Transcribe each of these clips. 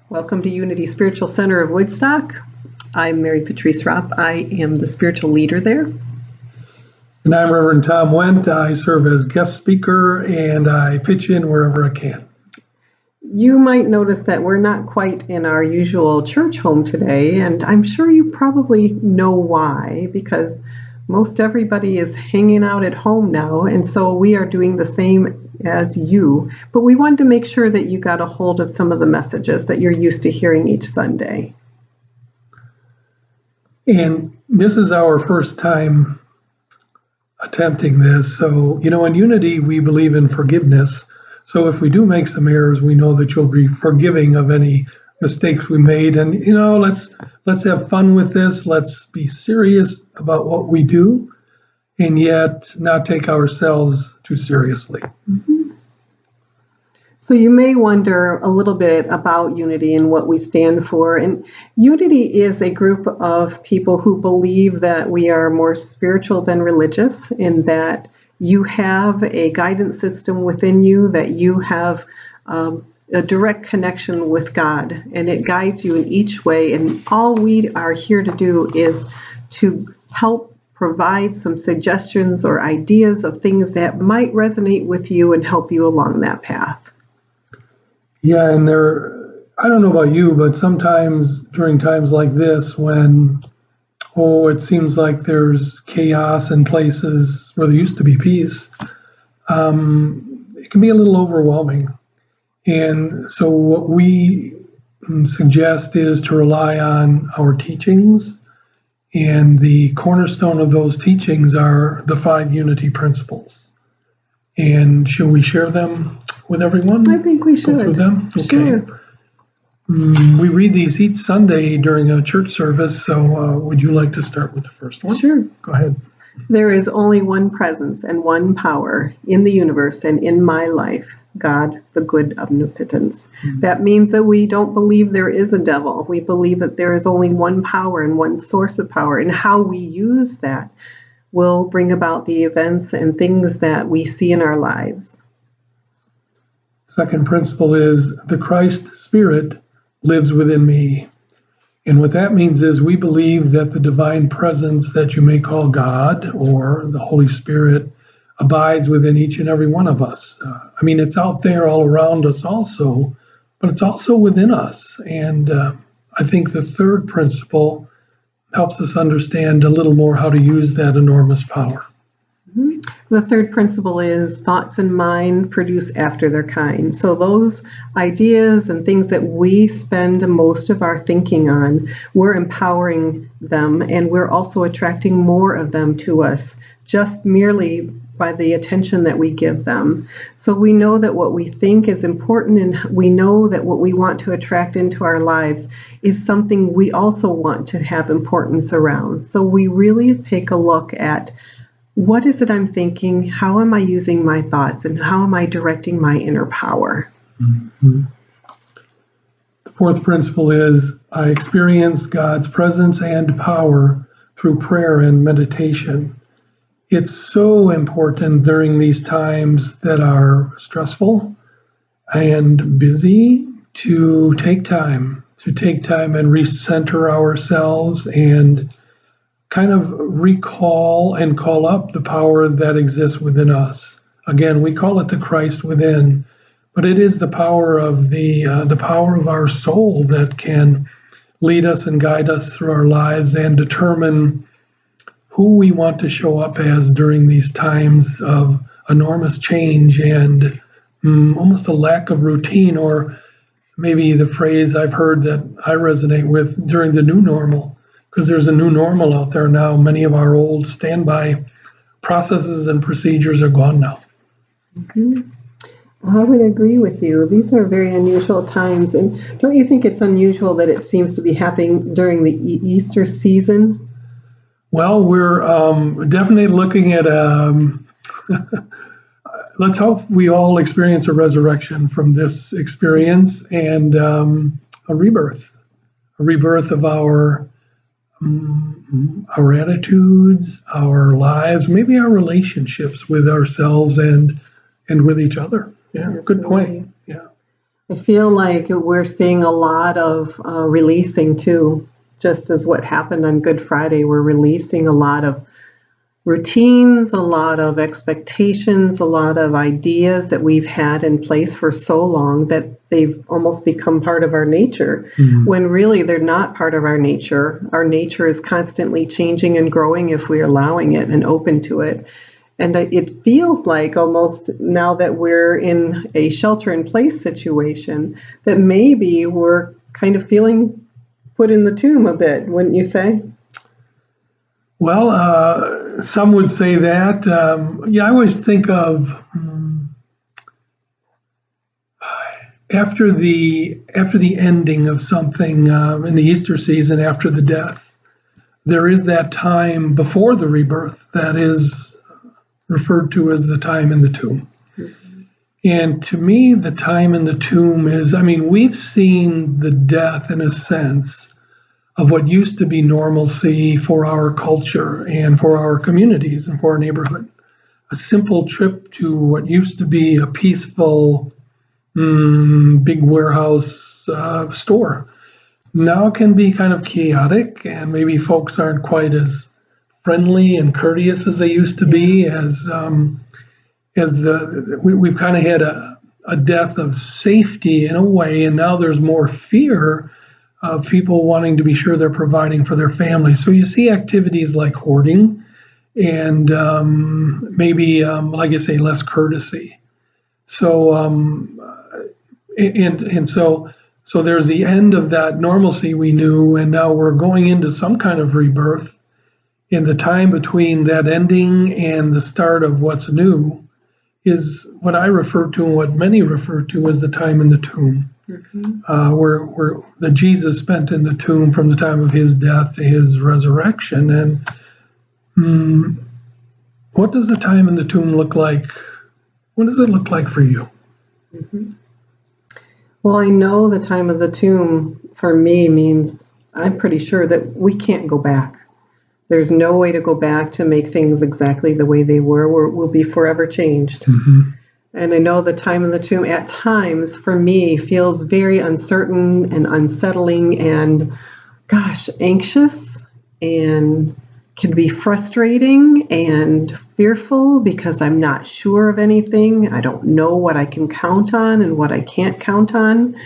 Welcome to Unity Spiritual Center of Woodstock. I'm Marypatriece Raupp. I am the spiritual leader there. And I'm Reverend Tom Wendt. I serve as guest speaker and I pitch in wherever I can. You might notice that we're not quite in our usual church home today, and I'm sure you probably know why, because most everybody is hanging out at home now, and so we are doing the same as you. But we wanted to make sure that you got a hold of some of the messages that you're used to hearing each Sunday. And this is our first time attempting this. So, in Unity, we believe in forgiveness. So if we do make some errors, we know that you'll be forgiving of any mistakes we made. And, let's have fun with this. Let's be serious about what we do and yet not take ourselves too seriously. Mm-hmm. So you may wonder a little bit about Unity and what we stand for. And Unity is a group of people who believe that we are more spiritual than religious, and that you have a guidance system within you, that you have a direct connection with God, and it guides you in each way. And all we are here to do is to help provide some suggestions or ideas of things that might resonate with you and help you along that path. Yeah, and I don't know about you, but sometimes during times like this when it seems like there's chaos in places where there used to be peace, it can be a little overwhelming. And so what we suggest is to rely on our teachings, and the cornerstone of those teachings are the 5 Unity principles. And should we share them with everyone? I think we should. Go through them? Okay. Sure. We read these each Sunday during a church service, so would you like to start with the first one? Sure. Go ahead. There is only one presence and one power in the universe and in my life, God, the good omnipotence. Mm-hmm. That means that we don't believe there is a devil. We believe that there is only one power and one source of power, and how we use that will bring about the events and things that we see in our lives. Second principle is the Christ Spirit lives within me. And what that means is we believe that the divine presence that you may call God or the Holy Spirit abides within each and every one of us. It's out there all around us also, but it's also within us. And I think the third principle helps us understand a little more how to use that enormous power. Mm-hmm. The third principle is thoughts in mind produce after their kind. So those ideas and things that we spend most of our thinking on, we're empowering them, and we're also attracting more of them to us, just merely by the attention that we give them. So we know that what we think is important, and we know that what we want to attract into our lives is something we also want to have importance around. So we really take a look at, what is it I'm thinking? How am I using my thoughts? And how am I directing my inner power? Mm-hmm. The fourth principle is I experience God's presence and power through prayer and meditation. It's so important during these times that are stressful and busy to take time and recenter ourselves and kind of recall and call up the power that exists within us. Again, we call it the Christ within, but it is the power of the power of our soul that can lead us and guide us through our lives and determine who we want to show up as during these times of enormous change and almost a lack of routine, or maybe the phrase I've heard that I resonate with, during the new normal. Because there's a new normal out there now. Many of our old standby processes and procedures are gone now. Mm-hmm. I would agree with you. These are very unusual times. And don't you think it's unusual that it seems to be happening during the Easter season? Well, we're definitely looking at let's hope we all experience a resurrection from this experience and a rebirth of our attitudes, our lives, maybe our relationships with ourselves and with each other. Yeah, good point. Yeah. I feel like we're seeing a lot of releasing too, just as what happened on Good Friday. We're releasing a lot of routines, a lot of expectations, a lot of ideas that we've had in place for so long that they've almost become part of our nature, when really they're not part of our nature. Our nature is constantly changing and growing if we're allowing it and open to it. And it feels like almost now that we're in a shelter in place situation, that maybe we're kind of feeling put in the tomb a bit, wouldn't you say? Well, some would say that. Yeah, I always think of after the ending of something in the Easter season, after the death, there is that time before the rebirth that is referred to as the time in the tomb. And to me, the time in the tomb is, I mean, we've seen the death in a sense of what used to be normalcy for our culture and for our communities and for our neighborhood. A simple trip to what used to be a peaceful, big warehouse store now can be kind of chaotic, and maybe folks aren't quite as friendly and courteous as they used to be. We've kind of had a death of safety in a way, and now there's more fear of people wanting to be sure they're providing for their family. So you see activities like hoarding and maybe, like I say, less courtesy. So so there's the end of that normalcy we knew, and now we're going into some kind of rebirth. In the time between that ending and the start of what's new is what I refer to and what many refer to as the time in the tomb. Where that Jesus spent in the tomb from the time of his death to his resurrection. And what does the time in the tomb look like? What does it look like for you? Well, I know the time of the tomb for me means I'm pretty sure that we can't go back. There's no way to go back to make things exactly the way they were. We'll be forever changed. And I know the time in the tomb at times for me feels very uncertain and unsettling and, gosh, anxious, and can be frustrating and fearful because I'm not sure of anything. I don't know what I can count on and what I can't count on.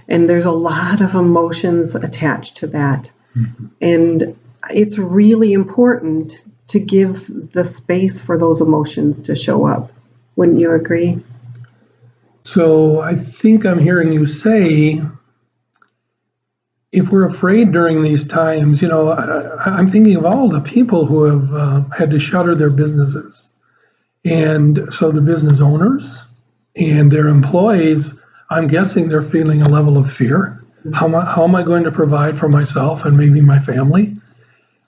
And there's a lot of emotions attached to that. And it's really important to give the space for those emotions to show up. Wouldn't you agree? So I think I'm hearing you say, if we're afraid during these times, I'm thinking of all the people who have had to shutter their businesses. And so the business owners and their employees, I'm guessing they're feeling a level of fear. How am I going to provide for myself and maybe my family?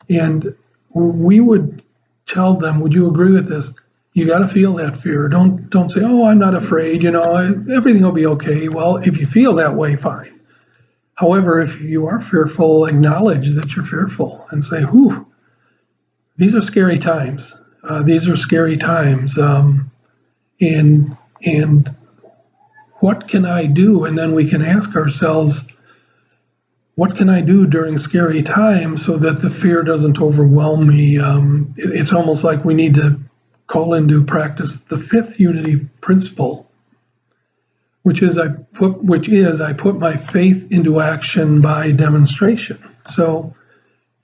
And we would tell them, would you agree with this? You got to feel that fear. Don't say, oh, I'm not afraid, everything will be okay. Well, if you feel that way, fine. However, if you are fearful, acknowledge that you're fearful and say, whew, these are scary times. These are scary times. And what can I do? And then we can ask ourselves, what can I do during scary times so that the fear doesn't overwhelm me? It's almost like we need to call into practice the fifth unity principle, which is I put my faith into action by demonstration. So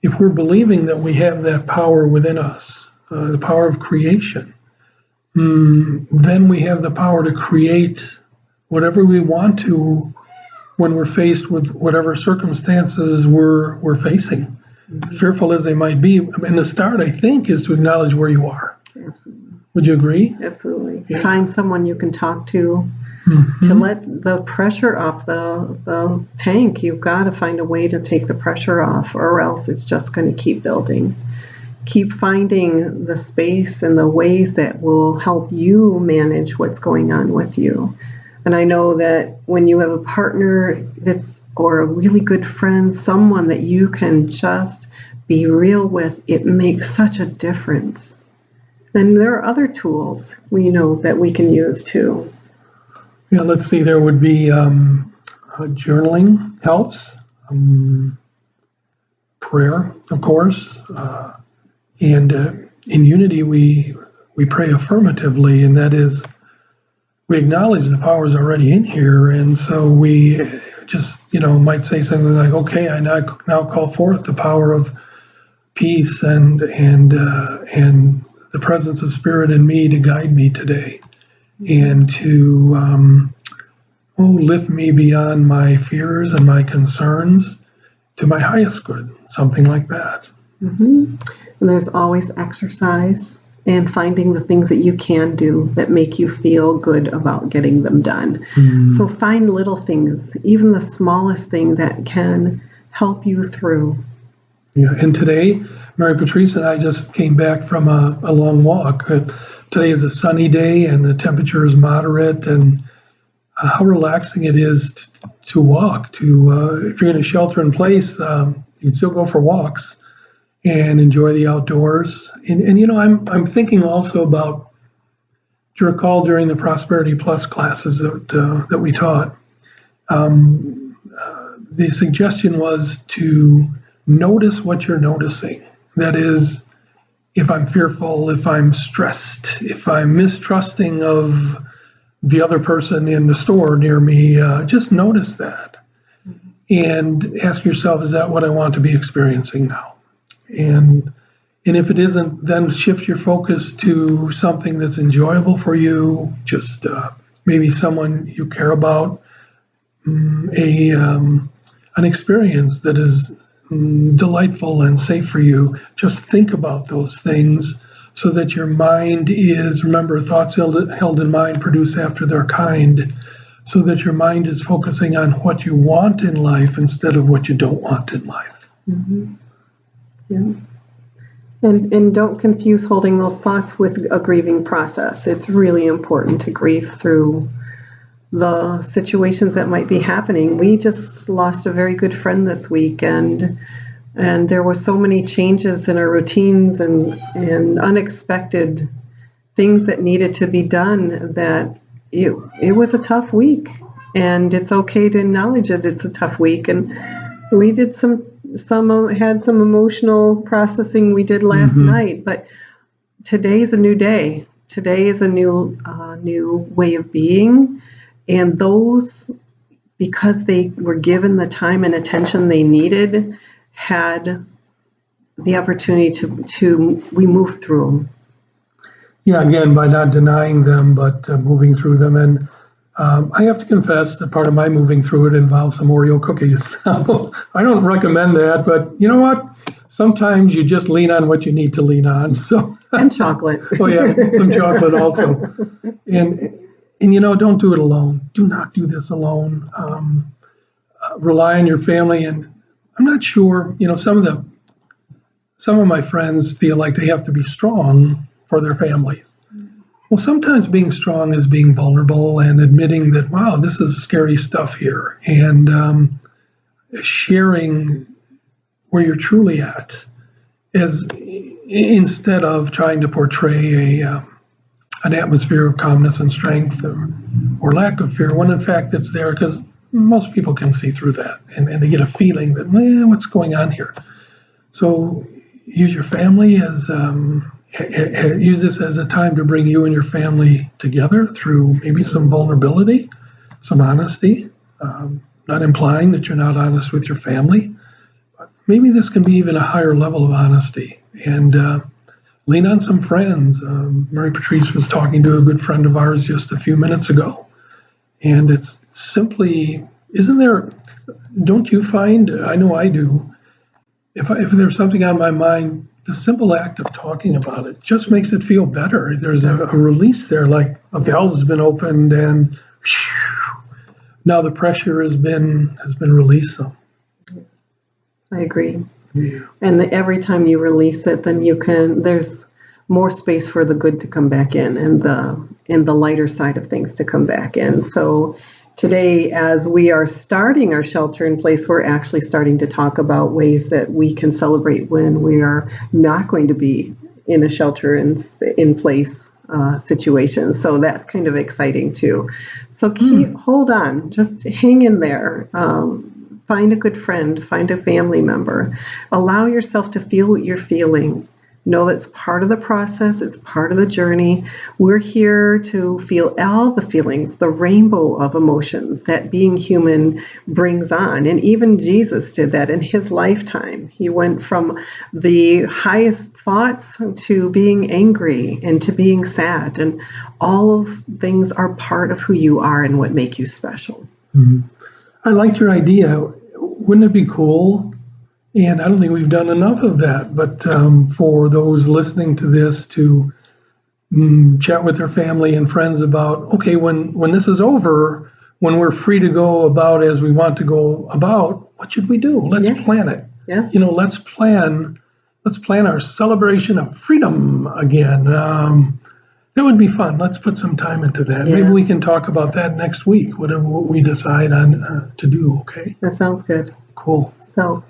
if we're believing that we have that power within us, the power of creation, then we have the power to create whatever we want to when we're faced with whatever circumstances we're facing, fearful as they might be. And the start, I think, is to acknowledge where you are. Absolutely. Would you agree? Absolutely. Yeah. Find someone you can talk to let the pressure off the tank. You've got to find a way to take the pressure off, or else it's just going to keep building. Keep finding the space and the ways that will help you manage what's going on with you. And I know that when you have a partner or a really good friend, someone that you can just be real with, it makes such a difference. And there are other tools we know that we can use too. Yeah, let's see. There would be journaling helps, prayer, of course, and in unity we pray affirmatively, and that is we acknowledge the power is already in here, and so we just might say something like, "Okay, I now call forth the power of peace and the presence of spirit in me to guide me today, and to lift me beyond my fears and my concerns to my highest good," something like that. Mm-hmm. And there's always exercise and finding the things that you can do that make you feel good about getting them done. So find little things, even the smallest thing that can help you through. Yeah, and today, Marypatriece and I just came back from a long walk. Today is a sunny day and the temperature is moderate, and how relaxing it is to walk. If you're going to shelter in place, you can still go for walks and enjoy the outdoors. And I'm thinking also about, do you recall during the Prosperity Plus classes that we taught, the suggestion was to notice what you're noticing. That is, if I'm fearful, if I'm stressed, if I'm mistrusting of the other person in the store near me, just notice that and ask yourself, is that what I want to be experiencing now? And if it isn't, then shift your focus to something that's enjoyable for you, just maybe someone you care about, an experience that is delightful and safe for you. Just think about those things so that your mind is, remember, thoughts held in mind produce after their kind, so that your mind is focusing on what you want in life instead of what you don't want in life. Mm-hmm. Yeah. And don't confuse holding those thoughts with a grieving process. It's really important to grieve through the situations that might be happening. We just lost a very good friend this week, and there were so many changes in our routines and unexpected things that needed to be done that it was a tough week. And it's okay to acknowledge that it's a tough week. And we did had some emotional processing we did last night, but today's a new day. Today is a new way of being, and those, because they were given the time and attention they needed, had the opportunity to we move through them. Yeah, again, by not denying them, but moving through them. And I have to confess that part of my moving through it involves some Oreo cookies. I don't recommend that, but you know what? Sometimes you just lean on what you need to lean on. So And chocolate. Oh yeah, some chocolate also. And don't do it alone. Do not do this alone. Rely on your family. And I'm not sure. Some of my friends feel like they have to be strong for their families. Well, sometimes being strong is being vulnerable and admitting that, wow, this is scary stuff here, and sharing where you're truly at, instead of trying to portray an atmosphere of calmness and strength or lack of fear, when in fact it's there, because most people can see through that and they get a feeling that, what's going on here? So use your family as use this as a time to bring you and your family together through maybe some vulnerability, some honesty, not implying that you're not honest with your family, but maybe this can be even a higher level of honesty. And lean on some friends. Marypatriece was talking to a good friend of ours just a few minutes ago, and it's simply, don't you find, I know I do, if there's something on my mind, the simple act of talking about it just makes it feel better. There's a release there, like a valve's been opened, and now the pressure has been released. So I agree. Yeah. And every time you release it, then there's more space for the good to come back in, and the lighter side of things to come back in. So today, as we are starting our shelter in place, we're actually starting to talk about ways that we can celebrate when we are not going to be in a shelter in place situations. So that's kind of exciting too. So hold on, just hang in there. Find a good friend, find a family member. Allow yourself to feel what you're feeling. Know that's part of the process, it's part of the journey. We're here to feel all the feelings, the rainbow of emotions that being human brings on. And even Jesus did that in his lifetime. He went from the highest thoughts to being angry and to being sad. And all those things are part of who you are and what make you special. Mm-hmm. I liked your idea. Wouldn't it be cool? And I don't think we've done enough of that, but for those listening to this to chat with their family and friends about, okay, when this is over, when we're free to go about as we want to go about, what should we do? Let's plan it. Yeah. Let's plan our celebration of freedom again. That would be fun. Let's put some time into that. Yeah. Maybe we can talk about that next week, whatever we decide on to do, okay? That sounds good. Cool. So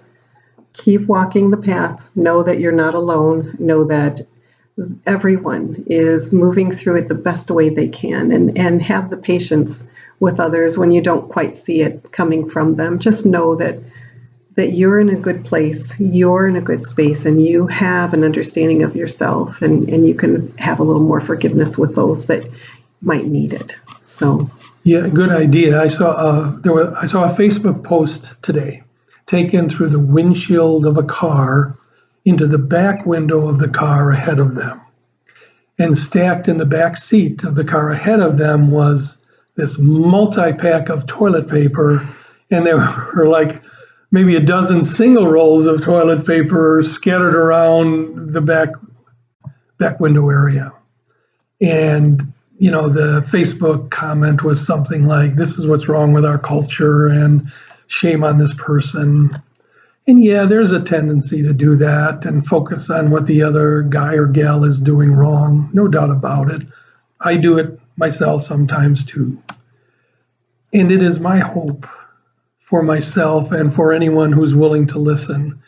keep walking the path. Know that you're not alone. Know that everyone is moving through it the best way they can, and have the patience with others when you don't quite see it coming from them. Just know that you're in a good place, you're in a good space, and you have an understanding of yourself, and you can have a little more forgiveness with those that might need it. So yeah, good idea. I saw a Facebook post today taken through the windshield of a car into the back window of the car ahead of them. And stacked in the back seat of the car ahead of them was this multi-pack of toilet paper, and there were like maybe a dozen single rolls of toilet paper scattered around the back window area. And the Facebook comment was something like, "This is what's wrong with our culture, and shame on this person." And yeah, there's a tendency to do that and focus on what the other guy or gal is doing wrong. No doubt about it. I do it myself sometimes too. And it is my hope for myself and for anyone who's willing to listen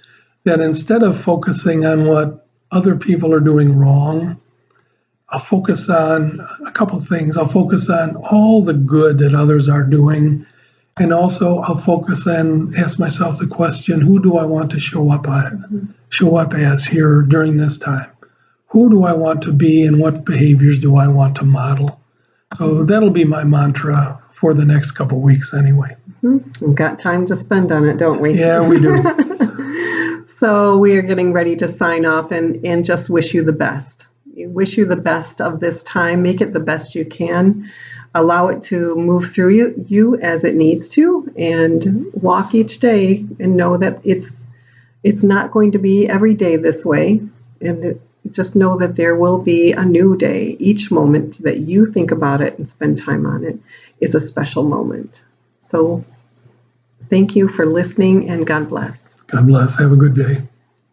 that instead of focusing on what other people are doing wrong, I'll focus on a couple things. I'll focus on all the good that others are doing. And also I'll focus and ask myself the question, who do I want to show up as here during this time? Who do I want to be, and what behaviors do I want to model? So that'll be my mantra for the next couple of weeks anyway. We've got time to spend on it, don't we? Yeah, we do. So we are getting ready to sign off and just wish you the best. Wish you the best of this time. Make it the best you can. Allow it to move through you as it needs to, and walk each day and know that it's not going to be every day this way. And just know that there will be a new day. Each moment that you think about it and spend time on it is a special moment. So thank you for listening, and God bless. God bless. Have a good day.